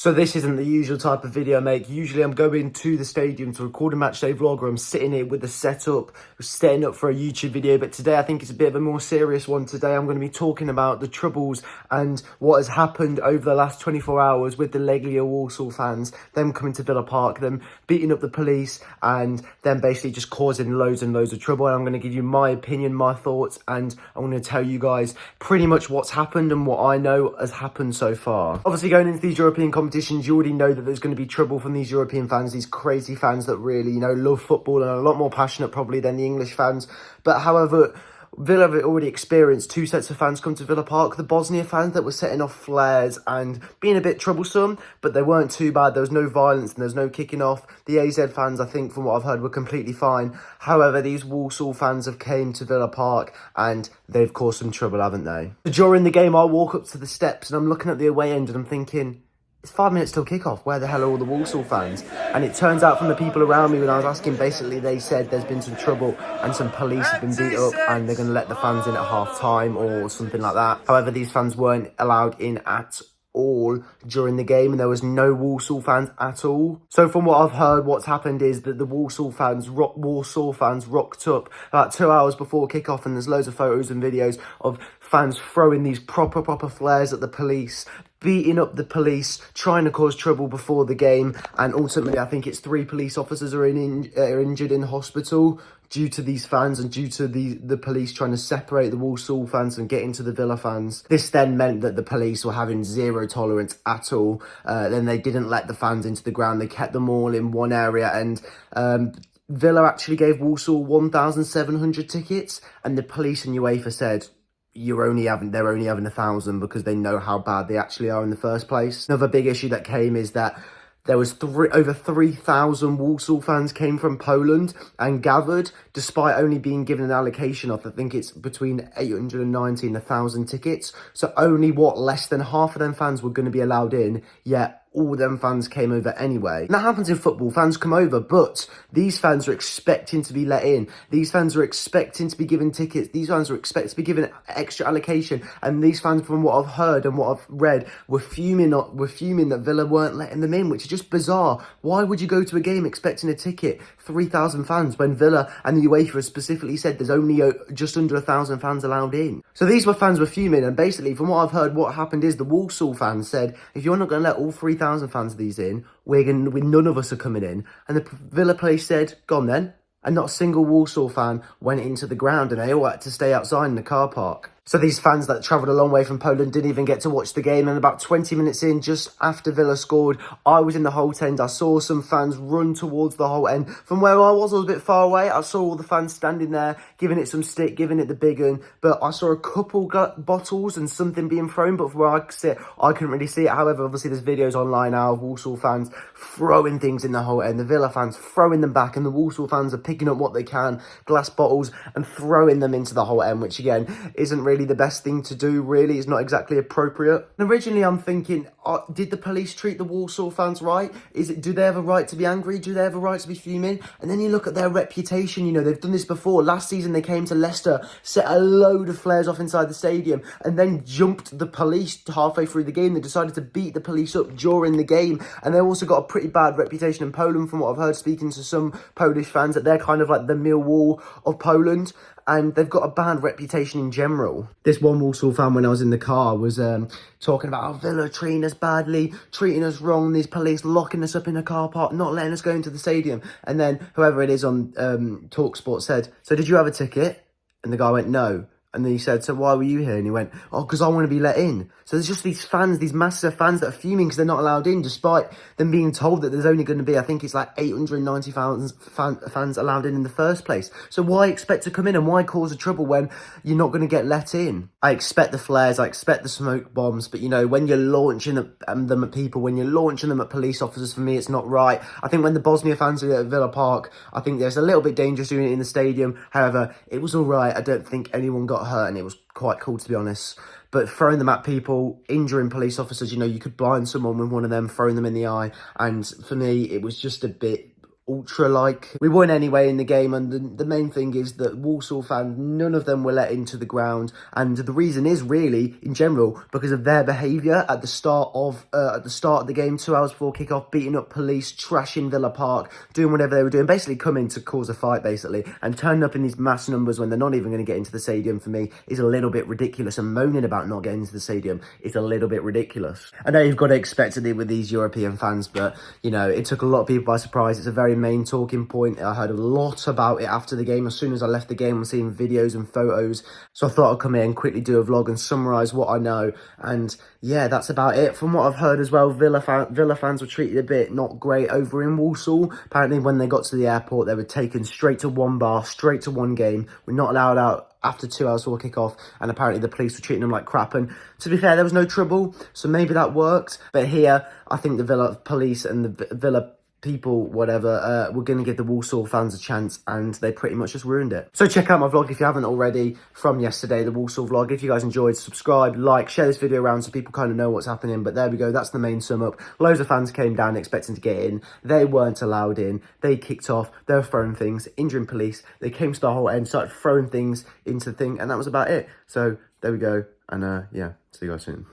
So this isn't the usual type of video I make. Usually I'm going to the stadium to record a matchday vlog, or I'm sitting here with the setup, setting up for a YouTube video. But today I think it's a bit of a more serious one. Today I'm going to be talking about the troubles and what has happened over the last 24 hours with the Legia Warsaw fans, them coming to Villa Park, them beating up the police, and them basically just causing loads and loads of trouble. And I'm going to give you my opinion, my thoughts, and I'm going to tell you guys pretty much what's happened and what I know has happened so far. Obviously, going into these European competitions, you already know that there's going to be trouble from these European fans, these crazy fans that really, love football and are a lot more passionate probably than the English fans. But however, Villa have already experienced two sets of fans come to Villa Park. The Bosnia fans that were setting off flares and being a bit troublesome, but they weren't too bad. There was no violence and there's no kicking off. The AZ fans, I think, from what I've heard, were completely fine. However, these Walsall fans have came to Villa Park and they've caused some trouble, haven't they? During the game, I walk up to the steps and I'm looking at the away end and I'm thinking, it's 5 minutes till kickoff. Where the hell are all the Walsall fans? And it turns out from the people around me when I was asking, basically they said there's been some trouble and some police have been beat up and they're going to let the fans in at half time or something like that. However, these fans weren't allowed in at all during the game and there was no Walsall fans at all. So from what I've heard, what's happened is that the Walsall fans rocked up about 2 hours before kickoff, and there's loads of photos and videos of fans throwing these proper flares at the police, beating up the police, trying to cause trouble before the game, and ultimately I think it's 3 police officers are injured in hospital due to these fans and due to the police trying to separate the Walsall fans and get into the Villa fans. This then meant that the police were having zero tolerance at all. Then they didn't let the fans into the ground. They kept them all in one area, and Villa actually gave Walsall 1,700 tickets, and the police and UEFA said, they're only having 1,000 because they know how bad they actually are in the first place. Another big issue that came is that there was over 3,000 Walsall fans came from Poland and gathered, despite only being given an allocation of, I think it's between 890 and 1,000 tickets. So only, less than half of them fans were going to be allowed in, yet all them fans came over anyway. And that happens in football, fans come over, but these fans are expecting to be let in. These fans are expecting to be given tickets. These fans are expected to be given extra allocation. And these fans, from what I've heard and what I've read, were fuming that Villa weren't letting them in, which is just bizarre. Why would you go to a game expecting a ticket? 3,000 fans, when Villa and the UEFA specifically said there's only just under 1,000 fans allowed in. So these fans were fuming, and basically, from what I've heard, what happened is the Walsall fans said, if you're not going to let all 3,000 fans of these in, none of us are coming in. And the Villa place said, go on then. And not a single Walsall fan went into the ground, and they all had to stay outside in the car park. So these fans that travelled a long way from Poland didn't even get to watch the game. And about 20 minutes in, just after Villa scored, I was in the Holte end. I saw some fans run towards the Holte end. From where I was a bit far away. I saw all the fans standing there, giving it some stick, giving it the big un. But I saw a couple bottles and something being thrown. But from where I could sit, I couldn't really see it. However, obviously there's videos online now of Walsall fans throwing things in the Holte end. The Villa fans throwing them back. And the Walsall fans are picking up what they can, glass bottles, and throwing them into the Holte end. Which again, isn't really the best thing to do, really. It's not exactly appropriate. And originally I'm thinking, did the police treat the Walsall fans right? Do they have a right to be angry? Do they have a right to be fuming? And then you look at their reputation, they've done this before. Last season they came to Leicester, set a load of flares off inside the stadium, and then jumped the police halfway through the game. They decided to beat the police up during the game, and they also got a pretty bad reputation in Poland, from what I've heard speaking to some Polish fans, that they're kind of like the Millwall of Poland. And they've got a bad reputation in general. This one Walsall fan, when I was in the car, was talking about, Villa treating us badly, treating us wrong, these police locking us up in a car park, not letting us go into the stadium. And then whoever it is on TalkSport said, so did you have a ticket? And the guy went, no. And then he said, so why were you here? And he went, because I want to be let in. So there's just these fans, these massive fans that are fuming because they're not allowed in, despite them being told that there's only going to be, I think it's like 890,000 fans allowed in the first place. So why expect to come in and why cause a trouble when you're not going to get let in? I expect the flares, I expect the smoke bombs, but when you're launching them at people, when you're launching them at police officers, for me, it's not right. I think when the Bosnia fans are at Villa Park, I think there's a little bit dangerous doing it in the stadium. However, it was all right. I don't think anyone got hurt, and it was quite cool, to be honest. But throwing them at people, injuring police officers, you could blind someone with one of them, throwing them in the eye. And for me, it was just a bit ultra-like. We won anyway in the game, and the main thing is that Walsall fans, none of them were let into the ground, and the reason is really, in general, because of their behaviour at the start of the game, 2 hours before kickoff, beating up police, trashing Villa Park, doing whatever they were doing, basically coming to cause a fight, basically, and turning up in these mass numbers when they're not even going to get into the stadium, for me, is a little bit ridiculous, and moaning about not getting into the stadium is a little bit ridiculous. I know you've got to expect it with these European fans, but, you know, it took a lot of people by surprise. It's a very main talking point. I heard a lot about it after the game. As soon as I left the game, I'm seeing videos and photos, so I thought I'd come here and quickly do a vlog and summarise what I know. And yeah, that's about it. From what I've heard as well, Villa fans were treated a bit not great over in Walsall. Apparently when they got to the airport, they were taken straight to one bar, straight to one game. We're not allowed out after 2 hours before kick-off, and apparently the police were treating them like crap. And to be fair, there was no trouble, so maybe that worked. But here, I think the Villa police and the Villa people, whatever, we're going to give the Walsall fans a chance, and they pretty much just ruined it. So check out my vlog if you haven't already from yesterday, the Walsall vlog. If you guys enjoyed, subscribe, like, share this video around so people kind of know what's happening. But there we go, that's the main sum up. Loads of fans came down expecting to get in. They weren't allowed in. They kicked off. They were throwing things, injuring police. They came to the whole end, started throwing things into the thing, and that was about it. So there we go, and yeah, see you guys soon.